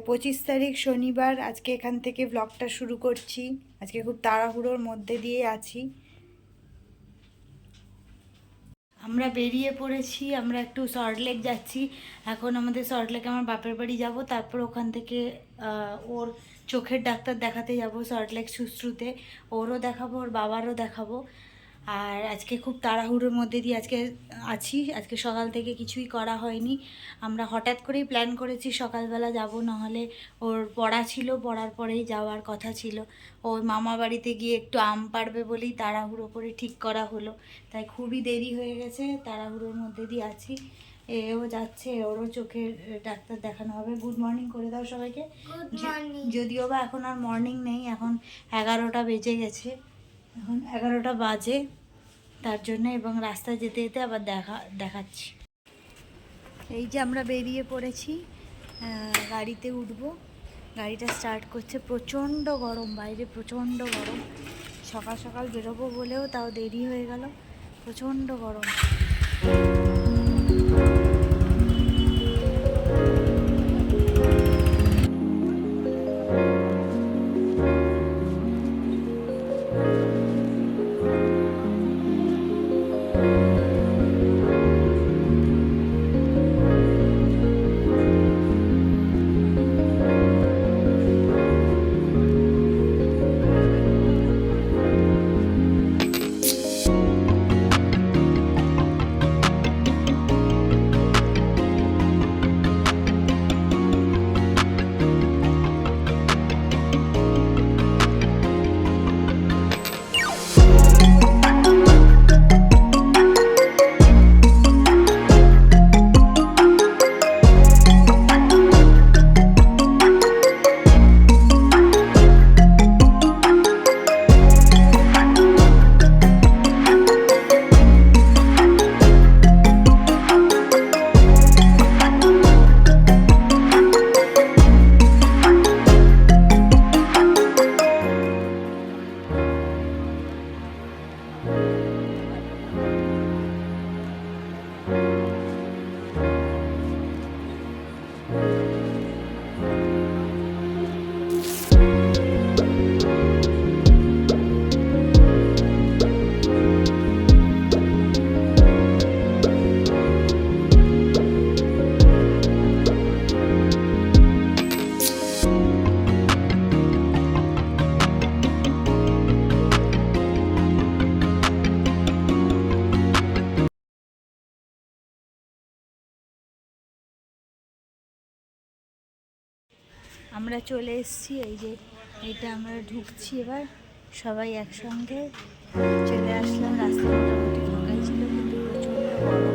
25 তারিখ শনিবার। আজকে এখান থেকে ব্লগটা শুরু করছি। আজকে খুব তাড়াহুড়োর মধ্যে দিয়ে আছি। আমরা বেরিয়ে পড়েছি, আমরা একটু সল্টলেক যাচ্ছি। এখন আমাদের সল্টলেকে আমার বাপের বাড়ি যাব, তারপর ওখান থেকে ওর চোখের ডাক্তার দেখাতে যাব সল্টলেক সুশ্রুতে। ওরও দেখাবো, ওর বাবারও দেখাবো। আর আজকে খুব তাড়াহুড়োর মধ্যে দিয়ে আছি। আজকে সকাল থেকে কিছুই করা হয়নি। আমরা হঠাৎ করেই প্ল্যান করেছি সকালবেলা যাব, নাহলে ওর পড়া ছিল, পড়ার পরেই যাওয়ার কথা ছিল। ওর মামা বাড়িতে গিয়ে একটু আম পাড়বে বলেই তাড়াহুড়ো করে ঠিক করা হলো। তাই খুবই দেরি হয়ে গেছে, তাড়াহুড়োর মধ্যে দিয়ে আছি। এও যাচ্ছে, ওরও চোখের ডাক্তার দেখানো হবে। গুড মর্নিং করে দাও সবাইকে। যদিও বা এখন আর মর্নিং নেই, এখন 11টা বেজে গেছে, এখন 11টা বাজে। তার জন্য এবং রাস্তায় যেতে যেতে আবার দেখাচ্ছি। এই যে আমরা বেরিয়ে পড়েছি, গাড়িতে উঠবো। গাড়িটা স্টার্ট করছে। প্রচণ্ড গরম বাইরে, প্রচণ্ড গরম। সকাল সকাল বেরোবো বলেও তাও দেরি হয়ে গেল, প্রচণ্ড গরম। আমরা চলে এসেছি। এই যে এটা আমরা ঢুকছি এবার, সবাই একসঙ্গে চলে আসলাম। রাস্তা মোটামুটি ফাঁকাই ছিল, কিন্তু প্রচণ্ড গরম।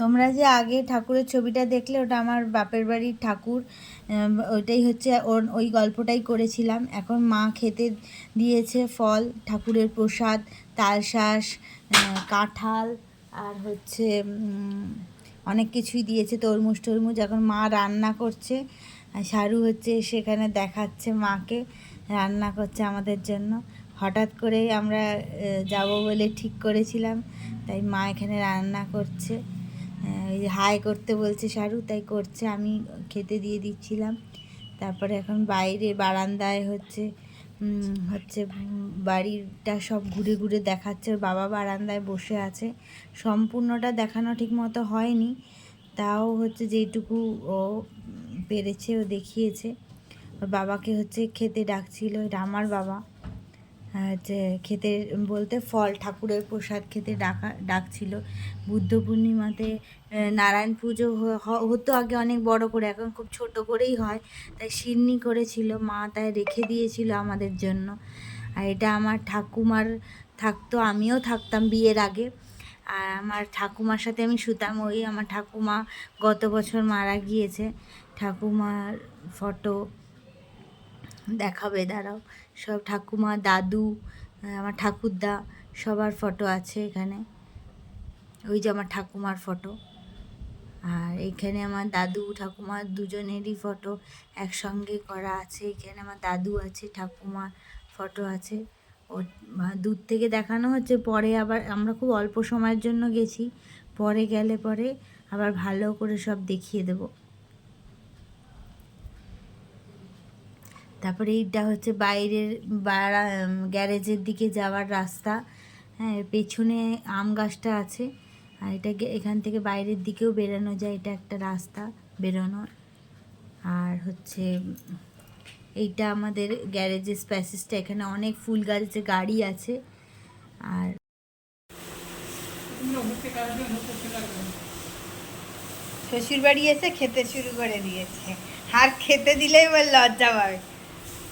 তোমরা যে আগে ঠাকুরের ছবিটা দেখলে, ওটা আমার বাপের বাড়ির ঠাকুর। ওইটাই হচ্ছে ওই গল্পটাই করেছিলাম। এখন মা খেতে দিয়েছে ফল, ঠাকুরের প্রসাদ, তালশাঁস, কাঁঠাল, আর হচ্ছে অনেক কিছুই দিয়েছে, তরমুজ টরমুজ। এখন মা রান্না করছে, শারু হচ্ছে সেখানে দেখাচ্ছে মাকে রান্না করছে আমাদের জন্য। হঠাৎ করেই আমরা যাব বলে ঠিক করেছিলাম, তাই মা এখানে রান্না করছে। ওই হাই করতে বলছে শারু, তাই করছে, আমি খেতে দিয়ে দিচ্ছিলাম। তারপরে এখন বাইরে বারান্দায় হচ্ছে বাড়িটা সব ঘুরে ঘুরে দেখাচ্ছে। ওর বাবা বারান্দায় বসে আছে। সম্পূর্ণটা দেখানো ঠিক মতো হয়নি, তাও হচ্ছে যেইটুকু ও পেরেছে ও দেখিয়েছে। ওর বাবাকে হচ্ছে খেতে ডাকছিল, এটা আমার বাবা। যে খেতে বলতে ফল ঠাকুরের প্রসাদ খেতে ডাকছিল। বুদ্ধ পূর্ণিমাতে নারায়ণ পুজো হতো আগে অনেক বড় করে, এখন খুব ছোট করেই হয়। তাই সিন্নি করেছিল মা, তাই রেখে দিয়েছিল আমাদের জন্য। আর এটা আমার ঠাকুমার থাকতো, আমিও থাকতাম বিয়ের আগে। আর আমার ঠাকুমার সাথে আমি শুতাম। ওই আমার ঠাকুমা গত বছর মারা গিয়েছে। ঠাকুমার ফটো দেখাবে, দাঁড়াও। সব ঠাকুমা, দাদু, আমার ঠাকুরদা সবার ফটো আছে এখানে। ওই যে আমার ঠাকুমার ফটো। আর এখানে আমার দাদু ঠাকুমা দুজনেরই ফটো একসঙ্গে করা আছে। এখানে আমার দাদু আছে, ঠাকুমার ফটো আছে। ও দূর থেকে দেখানো হচ্ছে, পরে আবার আমরা খুব অল্প সময়ের জন্য গেছি, পরে গেলে পরে আবার ভালো করে সব দেখিয়ে দেবো। তারপরে এইটা হচ্ছে বাইরের গ্যারেজের দিকে যাওয়ার রাস্তা। হ্যাঁ, পেছনে আম গাছটা আছে। আর এটা এখান থেকে বাইরের দিকেও বেরোনো যায়, এটা একটা রাস্তা বেরোনোর। আর হচ্ছে এইটা আমাদের গ্যারেজের স্প্যাসেসটা, এখানে অনেক ফুল গাছের গাড়ি আছে। আর শ্বশুর বাড়ি এসে খেতে শুরু করে দিয়েছে। আর খেতে দিলেই বল লজ্জা পাবে,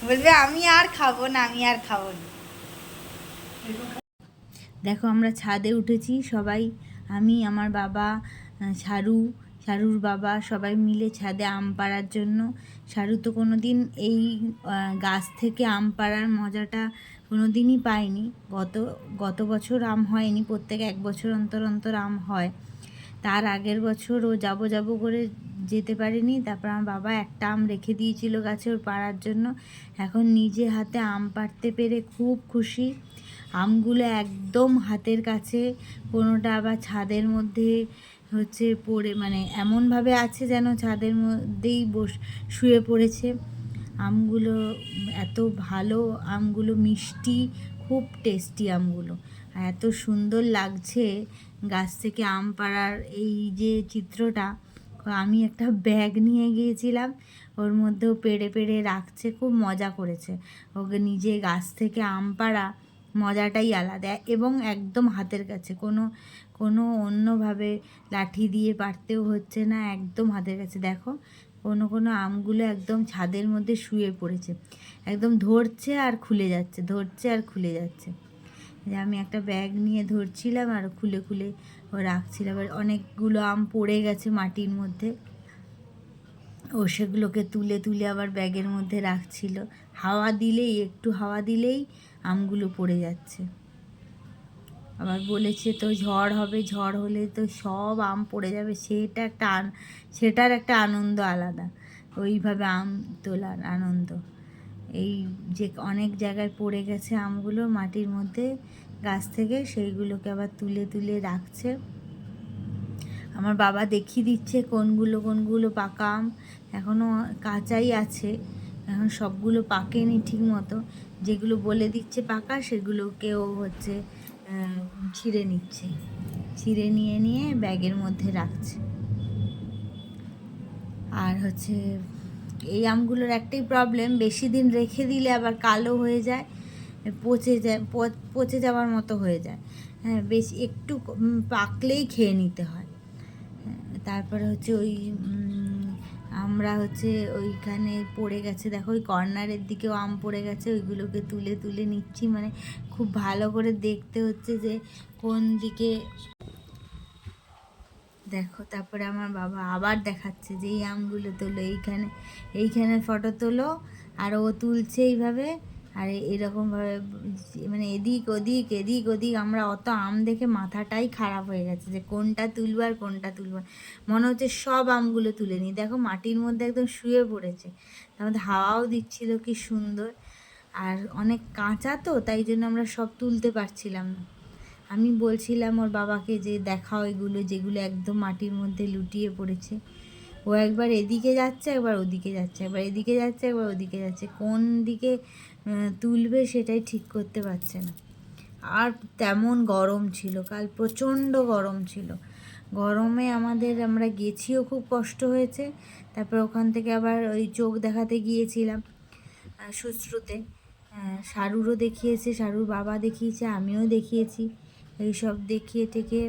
বলবে আমি আর খাবো না, আমি আর খাবো না। দেখো আমরা ছাদে উঠেছি সবাই, আমি, আমার বাবা, শারুর বাবা সবাই মিলে ছাদে আম পাড়ার জন্য। শারু তো কোনো দিন এই গাছ থেকে আম পাড়ার মজাটা কোনো দিনই পায়নি। গত বছর আম হয়নি, প্রত্যেক এক বছর অন্তর অন্তর আম হয়। তার আগের বছর ও যাবো করে যেতে পারেনি। তারপর আমার বাবা একটা আম রেখে দিয়েছিল গাছে ওর পাড়ার জন্য। এখন নিজে হাতে আম পাড়তে পেরে খুব খুশি। আমগুলো একদম হাতের কাছে, কোনোটা আবার ছাদের মধ্যে হচ্ছে পড়ে, মানে এমনভাবে আছে যেন ছাদের মধ্যেই শুয়ে পড়েছে। আমগুলো এত ভালো, আমগুলো মিষ্টি, খুব টেস্টি আমগুলো। আর এত সুন্দর লাগছে গাছ থেকে আম পাড়ার এই যে চিত্রটা। আমি একটা ব্যাগ নিয়ে গিয়েছিলাম, ওর মধ্যেও পেড়ে পেড়ে রাখছে, খুব মজা করেছে। ওকে নিজে গাছ থেকে আম পাড়া মজাটাই আলাদা, এবং একদম হাতের কাছে, কোনো অন্যভাবে লাঠি দিয়ে পারতেও হচ্ছে না, একদম হাতের কাছে। দেখো কোনো আমগুলো একদম ছাদের মধ্যে শুয়ে পড়েছে, একদম ধরছে আর খুলে যাচ্ছে, ধরছে আর খুলে যাচ্ছে। যে আমি একটা ব্যাগ নিয়ে ধরছিলাম আর খুলে খুলে ও রাখছিলাম। আর অনেকগুলো আম পড়ে গেছে মাটির মধ্যে, ও সেগুলোকে তুলে তুলে আবার ব্যাগের মধ্যে রাখছিল। একটু হাওয়া দিলেই আমগুলো পড়ে যাচ্ছে। আবার বলেছে তো ঝড় হবে, ঝড় হলে তো সব আম পড়ে যাবে, সেটার একটা আনন্দ আলাদা, ওইভাবে আম তোলার আনন্দ। এই যে অনেক জায়গায় পড়ে গেছে আমগুলো মাটির মধ্যে গাছ থেকে, সেইগুলোকে আবার তুলে তুলে রাখছে। আমার বাবা দেখিয়ে দিচ্ছে কোনগুলো পাকা আম, এখনও কাঁচাই আছে, এখন সবগুলো পাকেনি ঠিক মতো। যেগুলো বলে দিচ্ছে পাকা সেগুলোকেও হচ্ছে ছিঁড়ে নিচ্ছে, ছিঁড়ে নিয়ে ব্যাগের মধ্যে রাখছে। আর হচ্ছে এই আমগুলোর একটাই প্রবলেম, বেশি দিন রেখে দিলে আবার কালো হয়ে যায়, পচে যাওয়ার মতো হয়ে যায়। হ্যাঁ, বেশি একটু পাকলেই খেয়ে নিতে হয়। তারপরে হচ্ছে আমরা হচ্ছে ওইখানে পড়ে গেছে, দেখো ওই কর্নারের দিকেও আম পড়ে গেছে, ওইগুলোকে তুলে তুলে নিচ্ছি, মানে খুব ভালো করে দেখতে হচ্ছে যে কোন দিকে। দেখো তারপরে আমার বাবা আবার দেখাচ্ছে যে এই আমগুলো তোলো, এইখানে ফটো তোলো। আর ও তুলছে এইভাবে, আর এরকমভাবে, মানে এদিক ওদিক। আমরা অত আম দেখে মাথাটাই খারাপ হয়ে গেছে যে কোনটা তুলবো আর কোনটা তুলবো। মনে হচ্ছে সব আমগুলো তুলে নিই। দেখো মাটির মধ্যে একদম শুয়ে পড়েছে, তার মধ্যে হাওয়াও দিচ্ছিল কি সুন্দর। আর অনেক কাঁচা তো, তাই জন্য আমরা সব তুলতে পারছিলাম না। আমি বলছিলাম ওর বাবাকে যে দেখাও এগুলো, যেগুলো একদম মাটির মধ্যে লুটিয়ে পড়েছে। ও একবার এদিকে যাচ্ছে, একবার ওদিকে যাচ্ছে, একবার এদিকে যাচ্ছে, একবার ওদিকে যাচ্ছে, কোন দিকে তুলবে সেটাই ঠিক করতে পারছে না। আর তেমন গরম ছিল কাল, প্রচণ্ড গরম ছিল। গরমে আমরা গেছিও, খুব কষ্ট হয়েছে। তারপর ওখান থেকে আবার ওই চোখ দেখাতে গিয়েছিলাম শুশ্রুতে, শারুরও দেখিয়েছে, শারুর বাবা দেখিয়েছে, আমিও দেখিয়েছি। এইসব দেখিয়ে থেকে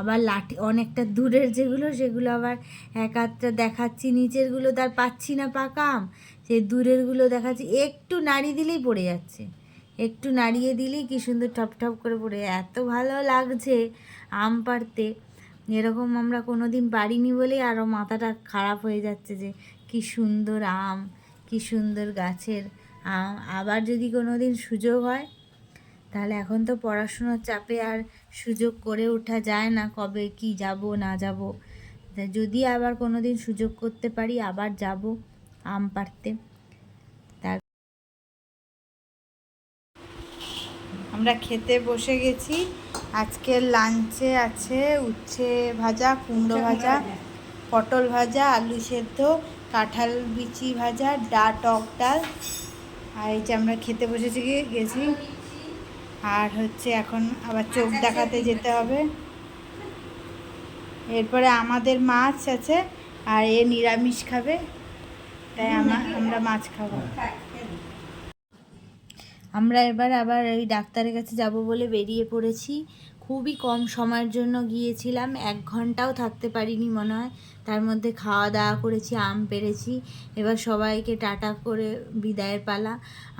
আবার লাঠি অনেকটা দূরের যেগুলো সেগুলো আবার এক আধটা দেখাচ্ছি, নিচেরগুলো তার পাচ্ছি না পাকা আম, সেই দূরেরগুলো দেখাচ্ছি। একটু নাড়িয়ে দিলেই পড়ে যাচ্ছে, একটু নাড়িয়ে দিলেই কী সুন্দর ঠপ ঠপ করে পড়ে, এত ভালো লাগছে আম পাড়তে। এরকম আমরা কোনো দিন পারিনি বলেই আরও মাথাটা খারাপ হয়ে যাচ্ছে যে কী সুন্দর আম, কী সুন্দর গাছের আম। আবার যদি কোনো দিন সুযোগ হয়, তাহলে এখন তো পড়াশুনোর চাপে আর সুযোগ করে ওঠা যায় না, কবে কি যাব না যাব। যদি আবার কোনো দিন সুযোগ করতে পারি আবার যাব আম পাড়তে। তার আমরা খেতে বসে গেছি। আজকের লাঞ্চে আছে উচ্ছে ভাজা, কুমড়ো ভাজা, পটল ভাজা, আলু সেদ্ধ, কাঁঠাল বিচি ভাজা, টক ডাল। আর এই যে আমরা খেতে বসেছি গেছি। আর হচ্ছে এখন আবার চোখ দেখাতে যেতে হবে। এরপরে আমাদের মাছ আছে, আর এ নিরামিষ খাবে, তাই আমরা মাছ খাবো। আমরা এবার আবার ওই ডাক্তারের কাছে যাব বলে বেরিয়ে পড়েছি। খুবই কম সময়ের জন্য গিয়েছিলাম, 1 ঘন্টাও থাকতে পারিনি মনে হয়। তার মধ্যে খাওয়া দাওয়া করেছি, আম পেড়েছি। এবার সবাইকে টাটা করে বিদায়ের পালা।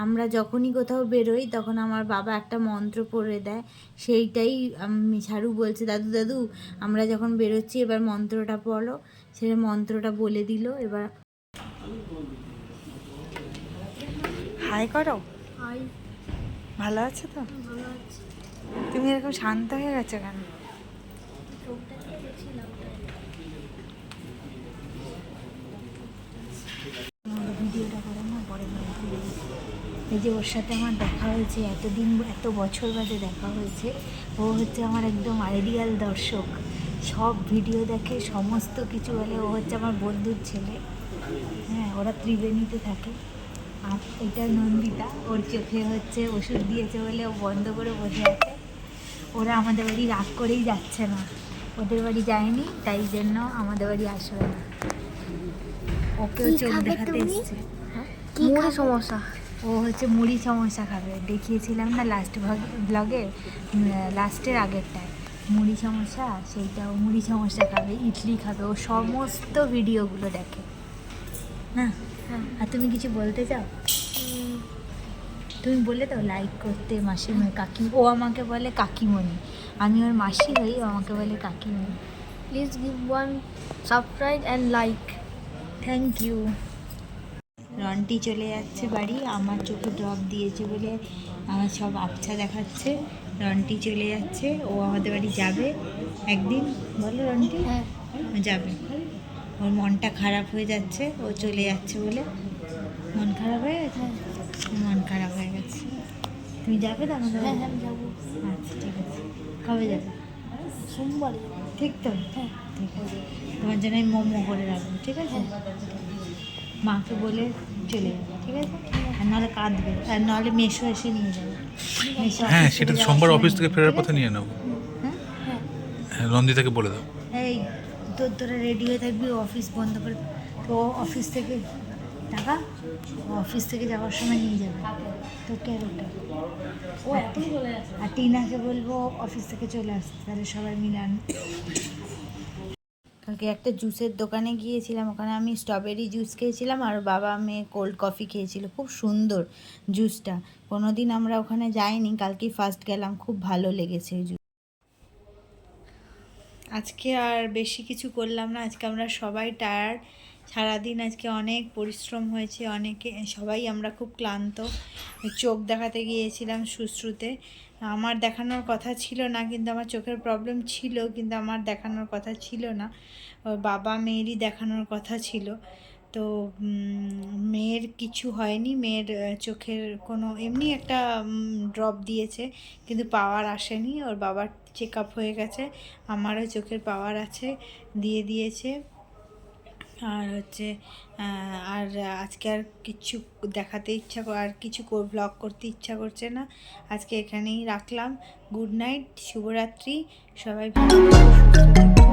আমরা যখনই কোথাও বেরোই তখন আমার বাবা একটা মন্ত্র পড়ে দেয়, সেইটাই শারু বলছে, দাদু দাদু আমরা যখন বেরোচ্ছি এবার মন্ত্রটা পড়ো। সেটা মন্ত্রটা বলে দিল। এবার হাই করো। হাই। ভালো আছো তো? তুমি এরকম শান্ত হয়ে গেছো কেন? ভিডিওটা করো না, পরে এই যে ওর সাথে আমার দেখা হয়েছে, এত বছর বাদে দেখা হয়েছে। ও হচ্ছে আমার একদম আইডিয়াল দর্শক, সব ভিডিও দেখে, সমস্ত কিছু বলে। ও হচ্ছে আমার বন্ধুর ছেলে। হ্যাঁ, ওরা ত্রিবেণীতে থাকে। আর এটা নন্দিতা, ওর চোখে হচ্ছে ওষুধ দিয়েছে বলে ও বন্ধ করে বসে আছে। ওরা আমাদের বাড়ি রাগ করেই যাচ্ছে না, ওদের বাড়ি যায়নি তাই জন্য আমাদের বাড়ি আসবে না। ওকেও চোখ দেখাতে এসছে। মুড়ি সমস্যা, ও হচ্ছে মুড়ি সমস্যা খাবে। দেখিয়েছিলাম না লাস্ট ব্লগে, লাস্টের আগেরটায় মুড়ি সমস্যা, সেইটাও মুড়ি সমস্যা খাবে, ইডলি খাবে। ও সমস্ত ভিডিওগুলো দেখে না। আর তুমি কিছু বলতে চাও? তুমি বলে দাও লাইক করতে, মাসিমণি, কাকি। ও আমাকে বলে কাকিমণি, আমি ওর মাসি হই, ও আমাকে বলে কাকিমণি। Please give 1 subscribe and like. Thank you. Ronti চলে যাচ্ছে বাড়ি, আমার চোখে ড্রপ দিয়েছে বলে আমার সব আবছা দেখাচ্ছে। রন্টি চলে যাচ্ছে, ও আমাদের বাড়ি যাবে একদিন। বলো রন্টি। হ্যাঁ, যাবে। ওর মনটা খারাপ হয়ে যাচ্ছে, ও চলে যাচ্ছে বলে। মন খারাপ হয়ে গেছে? মন খারাপ হয়ে গেছে। তুমি যাবে তো আমাদের? হ্যাঁ হ্যাঁ যাবো। আচ্ছা ঠিক আছে, কবে যাবে? সোমবার। ঠিক তো? হ্যাঁ ঠিক আছে। তোমার জন্য আমি মোমো করে রাখবো, ঠিক আছে? মাকে বলে চলে যাবে, ঠিক আছে? আর নাহলে কাঁদবে, আর নাহলে মেশো এসে নিয়ে যাবে। হ্যাঁ, সেটা সোমবার অফিস থেকে ফেরার পথে নিয়ে নেবো। হ্যাঁ, রন্দিতাকে বলে দাও। এই তোরা রেডি হয়ে থাকবি, অফিস বন্ধ করে। তো অফিস থেকে টাকা, অফিস থেকে যাওয়ার সময় নিয়ে যাবে তোকে আর ওটা। আর টিনাকে বলবো অফিস থেকে চলে আসতে, তাহলে সবাই মিলে কালকে একটা জুসের দোকানে গিয়েছিলাম, ওখানে আমি স্ট্রবেরি জুস খেয়েছিলাম, আর বাবা মেয়ে কোল্ড কফি খেয়েছিল। খুব সুন্দর জুসটা, কোনো দিন আমরা ওখানে যাইনি, কালকেই ফার্স্ট গেলাম, খুব ভালো লেগেছে এই জুস। আজকে আর বেশি কিছু করলাম না, আজকে আমরা সবাই টায়ার্ড। সারাদিন আজকে অনেক পরিশ্রম হয়েছে, সবাই আমরা খুব ক্লান্ত। চোখ দেখাতে গিয়েছিলাম সুশ্রুতে। আমার দেখানোর কথা ছিল না, কিন্তু আমার চোখের প্রবলেম ছিল, কিন্তু আমার দেখানোর কথা ছিল না, ওর বাবা মেয়েরই দেখানোর কথা ছিল। তো মেয়ের কিছু হয়নি, মেয়ের চোখের কোনো এমনি একটা ড্রপ দিয়েছে, কিন্তু পাওয়ার আসেনি। ওর বাবার চেক আপ হয়ে গেছে, আমারও চোখের পাওয়ার আছে, দিয়ে দিয়েছে। আর হচ্ছে আর আজকে আর কিছু দেখাতে আর কিছু ব্লগ করতে ইচ্ছা করছে না। আজকে এখানেই রাখলাম। গুড নাইট, শুভরাত্রি, সবাই ভালো থাকো, সুস্থ থাকো।